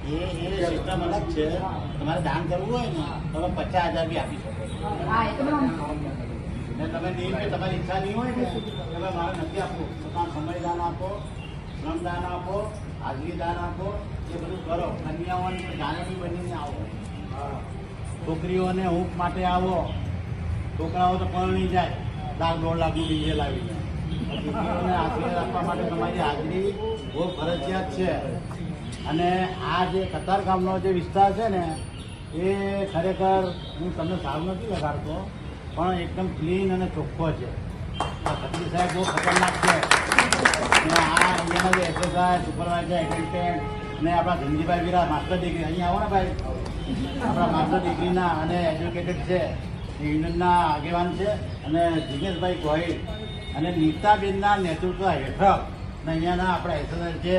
એ system અલગ છે. તમારે દાન કરવું હોય ને તમે 50,000 બી આપી શકો ને તમે નહીં તમારી ઈચ્છા નહીં હોય ને તમે મારે નથી આપવું તો તમે સમય દાન આપો, શ્રમ દાન આપો, હાજરી દાન આપો, એ બધું કરો. કન્યાઓને જાણવી બનીને આવો, છોકરીઓને હૂંફ માટે આવો, છોકરાઓ તો પરણી જાય 1,00,000-1.5 લાખનું ડીજે લાવીને. છોકરીઓને આશીર્વાદ આપવા માટે તમારી હાજરી બહુ ફરજિયાત છે. અને આ જે કતારગામનો જે વિસ્તાર છે ને એ ખરેખર હું તમને સારું નથી લગાડતો, પણ એકદમ ક્લીન અને ચોખ્ખો છે. આ ખત્રી સાહેબ બહુ ખતરનાક છે. અને આ અહીંયાના જે એસએસઆઈ, સુપરવાઇઝર, એટેન્ડન્ટ અને આપણા ધનજીભાઈ વીરા માસ્ટર ડિગ્રી, અહીંયા આવો ને ભાઈ, આપણા માસ્ટર ડિગ્રીના અને એજ્યુકેટેડ છે, યુનિયનના આગેવાન છે. અને જિગ્નેશભાઈ ગોહિલ અને નીતાબેનના નેતૃત્વ હેઠળ અને અહીંયાના આપણા એસએસઆઈ છે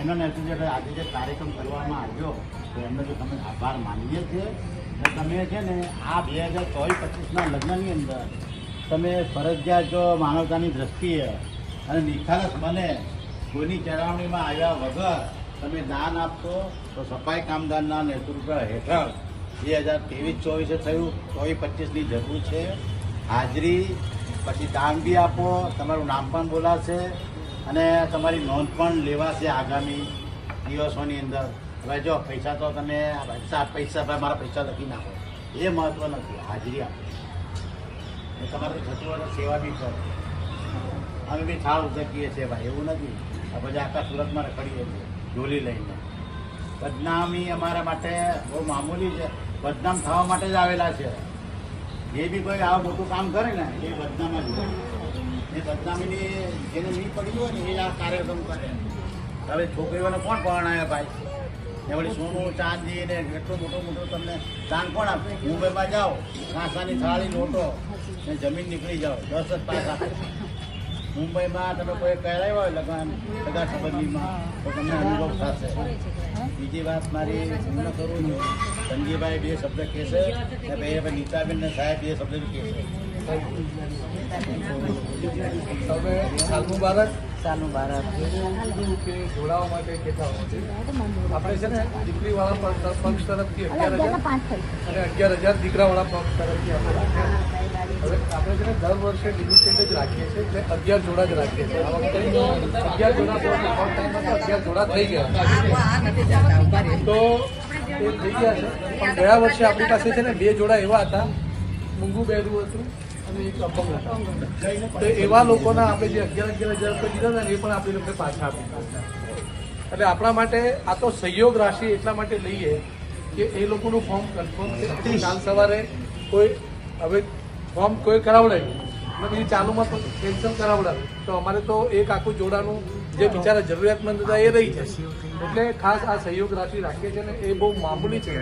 એનો નેતૃત્વ હેઠળ આજે જે કાર્યક્રમ કરવામાં આવ્યો તો એમને તો તમે આભાર માનીએ છીએ. અને તમે છે ને આ 2024-25ના લગ્નની અંદર તમે ફરજિયાત જો માનવતાની દ્રષ્ટિએ અને નિખાલસ બને કોઈની ચેતવણીમાં આવ્યા વગર તમે દાન આપશો તો સફાઈ કામદારના નેતૃત્વ હેઠળ 2023-24 થયું 24-25ની જરૂર છે. હાજરી પછી દાન બી આપો, તમારું નામ પણ બોલાશે અને તમારી નોંધ પણ લેવાશે આગામી દિવસોની અંદર. હવે જો પૈસા તો તમે પૈસા મારા પૈસા લખી નાખો એ મહત્વ નથી, હાજરી આપો. તમારે થતું હોય તો સેવા બી કરો. અમે બી થાળ ઉતકીએ છીએ ભાઈ, એવું નથી. આ બધા આખા સુરતમાં રખડીએ છીએ ઢોલી લઈને. બદનામી અમારા માટે બહુ મામૂલી છે. બદનામ થવા માટે જ આવેલા છે. જે બી કોઈ આવું મોટું કામ કરે ને એ બદનામ જ હોય. એ બદનામીની જેને નહીં પડી હોય ને એ આ કાર્યક્રમ કરે. હવે છોકરીઓને કોણ પરણાવે ભાઈ? એ વળી સોનું ચાંદી ને એટલું મોટું તમને દાન કોણ આપે? મુંબઈમાં જાઓ, કાંસાની થાળી લોટો ને જમીન નીકળી જાઓ, 10 જ પાસ આપે. મુંબઈમાં તમે કોઈ કરાવ્યા હોય લગ્ન સગા સંબંધીમાં તો તમને અનુભવ થશે. બીજી વાત મારી પૂર્ણ કરું છું. સંજીભાઈ 2 શબ્દ કહેશે ને ભાઈ નીતાબેન ને સાહેબ 2 શબ્દ બી કહેશે. તમે સાલનું ભારત કે જોડાવા માટે કેટલા હોય? આપણે છે ને દીકરીવાળા પક્ષ તરફથી 11,000 અને 11,000 દીકરાવાળા પક્ષ તરફથી આપણે રાખ્યા. હવે આપણે છે ને દર વર્ષે લિમિટેડ જ રાખીએ છીએ, એટલે 11 જોડા જ રાખીએ છીએ. આ વખતે 11 જોડા ટાઈમમાં 11 જોડા થઈ ગયા તો એ થઈ ગયા છે. પણ ગયા વર્ષે આપણી પાસે છે ને 2 જોડા એવા હતા, મૂંગું બેરું હતું અને એક અપંગ હતા. તો એવા લોકોના આપણે જે 11,000 રૂપિયા દીધા હતા ને એ પણ આપણે લોકોને પાછા આપી દીધા. એટલે આપણા માટે આ તો સહયોગ રાશિ એટલા માટે લઈએ કે એ લોકોનું ફોર્મ કન્ફર્મ છે. કાલ સવારે કોઈ હવે ફોર્મ કોઈ કરાવડાય અને બીજી ચાલુમાં તો કેન્સલ કરાવડાવે તો અમારે તો એક આખું જોડાનું જે બિચારા જરૂરિયાતમંદ હતા એ રહી જશે. એટલે ખાસ આ સહયોગ રાશિ રાખીએ છીએ ને એ બહુ મામૂલી છે.